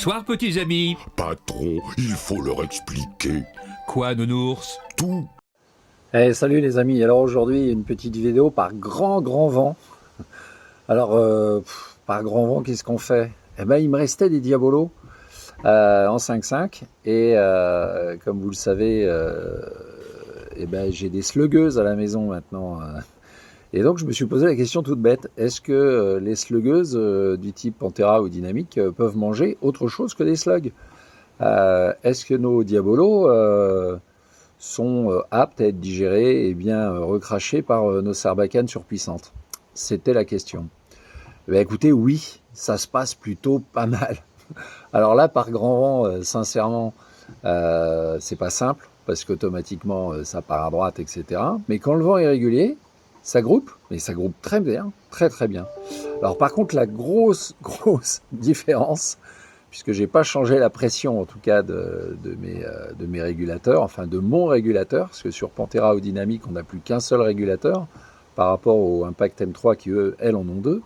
Bonsoir petits amis. Patron, il faut leur expliquer. Quoi nounours? Tout. Salut les amis, alors aujourd'hui une petite vidéo par grand vent. Alors par grand vent qu'est-ce qu'on fait? Eh ben il me restait des diabolos en 5.5 et comme vous le savez eh ben, j'ai des sluggeuses à la maison maintenant. Et donc je me suis posé la question toute bête, est-ce que les sluggeuses du type Pantera ou Dynamic peuvent manger autre chose que des slugs? Est-ce que nos diabolos sont aptes à être digérés et bien recrachés par nos sarbacanes surpuissantes? C'était la question. Eh bien, écoutez, oui, ça se passe plutôt pas mal. Alors là, par grand vent, sincèrement, c'est pas simple, parce qu'automatiquement, ça part à droite, etc. Mais quand le vent est régulier, ça groupe, et ça groupe très bien, très bien. Alors par contre, la grosse différence, puisque j'ai pas changé la pression en tout cas de mes régulateurs, enfin de mon régulateur, parce que sur Pantera ou Dynamic, on n'a plus qu'un seul régulateur par rapport au Impact M3 qui elles en ont deux.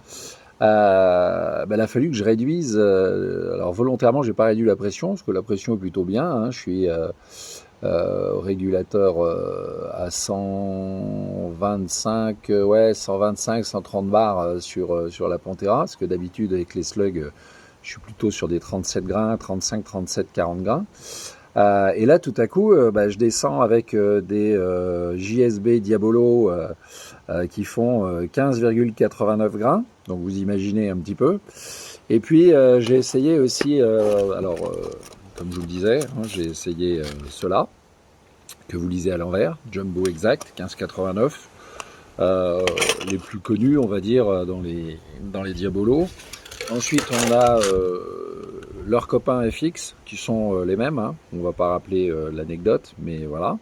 Il a fallu que je réduise, alors volontairement j'ai pas réduit la pression, parce que la pression est plutôt bien, hein, je suis régulateur à 125, 130 bars sur la Pantera, parce que d'habitude avec les slugs, je suis plutôt sur des 37 grains, 35, 37, 40 grains. Et là, tout à coup, je descends avec des JSB Diabolo qui font 15,89 grains. Donc vous imaginez un petit peu. Et puis j'ai essayé aussi, comme je vous le disais, hein, j'ai essayé ceux-là, que vous lisez à l'envers, Jumbo Exact, 15,89. Les plus connus, on va dire, dans les Diabolos. Ensuite, on a leurs copains FX, qui sont les mêmes. Hein. On ne va pas rappeler l'anecdote, mais voilà.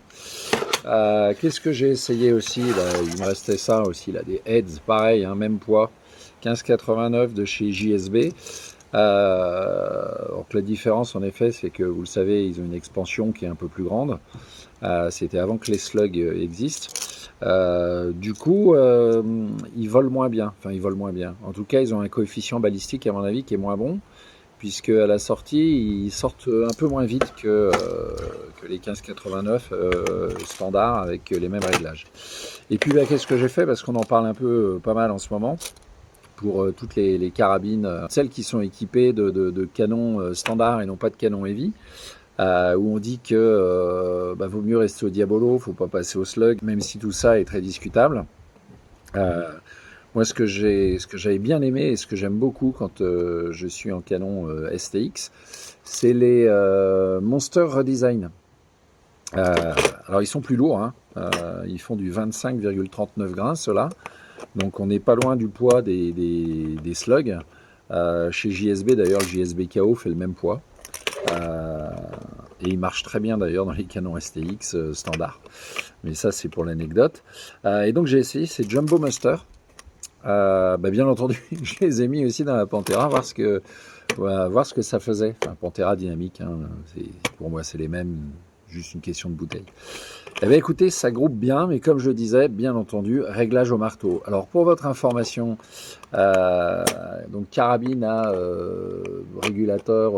Qu'est-ce que j'ai essayé aussi là, il me restait ça aussi, là, des Heads, pareil, hein, même poids. 15,89 de chez JSB. Donc la différence, en effet, c'est que, vous le savez, ils ont une expansion qui est un peu plus grande. C'était avant que les slugs existent. Du coup, ils volent moins bien. Enfin, ils volent moins bien. En tout cas, ils ont un coefficient balistique, à mon avis, qui est moins bon, puisque à la sortie, ils sortent un peu moins vite que les 15,89 standards avec les mêmes réglages. Et puis, qu'est-ce que j'ai fait? Parce qu'on en parle un peu pas mal en ce moment. Pour toutes les carabines, celles qui sont équipées de canons standards et non pas de canons heavy, où on dit que vaut mieux rester au Diabolo, faut pas passer au slug, même si tout ça est très discutable. Moi, ce que j'avais bien aimé et ce que j'aime beaucoup quand je suis en canon STX, c'est les Monster Redesign. Alors ils sont plus lourds, hein. Ils font du 25,39 grains, ceux-là. Donc on n'est pas loin du poids des slugs. Chez JSB d'ailleurs, le JSB KO fait le même poids. Et il marche très bien d'ailleurs dans les canons STX standard. Mais ça c'est pour l'anecdote. Et donc j'ai essayé ces Jumbo Monster. Bien entendu, je les ai mis aussi dans la Pantera, voir ce que ça faisait. Enfin, Pantera Dynamique, hein, pour moi c'est les mêmes, juste une question de bouteille. Eh bien écoutez, ça groupe bien, mais comme je le disais, bien entendu, réglage au marteau. Alors pour votre information, donc carabine à régulateur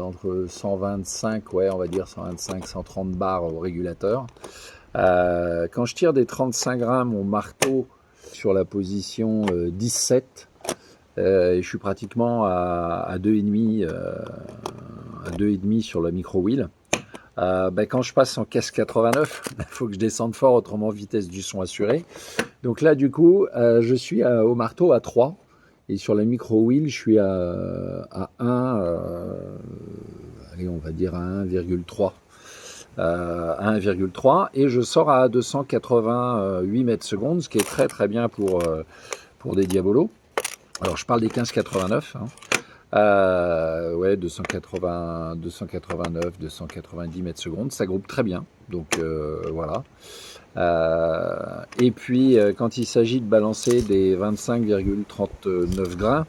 entre 125, on va dire 125, 130 bars au régulateur. Quand je tire des 35 grains, mon marteau sur la position 17, et je suis pratiquement à 2,5 sur la micro wheel. Quand je passe en caisse 89, il faut que je descende fort, autrement vitesse du son assurée. Donc là, du coup, je suis au marteau à 3. Et sur la micro wheel, je suis à 1, allez, on va dire à 1,3. 1,3. Et je sors à 288 mètres secondes, ce qui est très bien pour des Diabolos. Alors, je parle des 15,89. Hein. 280, 289, 290 mètres secondes, ça groupe très bien, donc voilà. Et puis quand il s'agit de balancer des 25,39 grains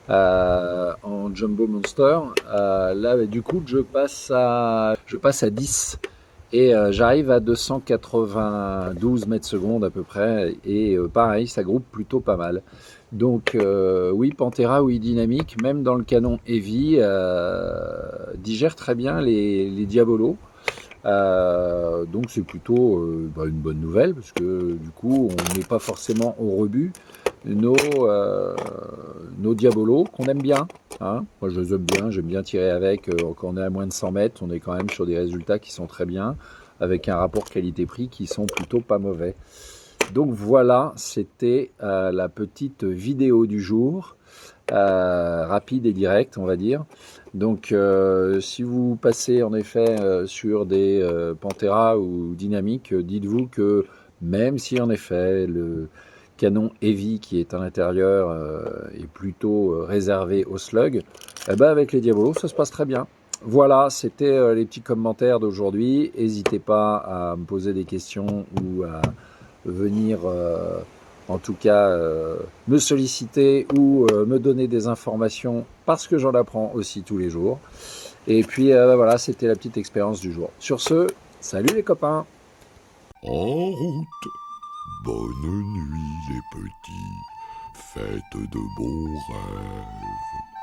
en Jumbo Monster, là du coup je passe à 10 et j'arrive à 292 mètres secondes à peu près, et pareil, ça groupe plutôt pas mal. Donc oui, Pantera, oui, dynamique, même dans le canon heavy, digère très bien les diabolos. Donc c'est plutôt une bonne nouvelle, parce que du coup on n'est pas forcément au rebut nos diabolos qu'on aime bien. Hein. Moi je les aime bien, j'aime bien tirer avec. Quand on est à moins de 100 mètres, on est quand même sur des résultats qui sont très bien, avec un rapport qualité-prix qui sont plutôt pas mauvais. Donc voilà, c'était la petite vidéo du jour, rapide et directe on va dire. Donc si vous passez en effet sur des Pantera ou dynamiques, dites-vous que même si en effet le canon heavy qui est à l'intérieur est plutôt réservé au slug, eh ben avec les diabolos ça se passe très bien. Voilà, c'était les petits commentaires d'aujourd'hui. N'hésitez pas à me poser des questions ou à venir en tout cas me solliciter ou me donner des informations parce que j'en apprends aussi tous les jours. Et puis voilà, c'était la petite expérience du jour. Sur ce, salut les copains! En route. Bonne nuit les petits. Faites de bons rêves.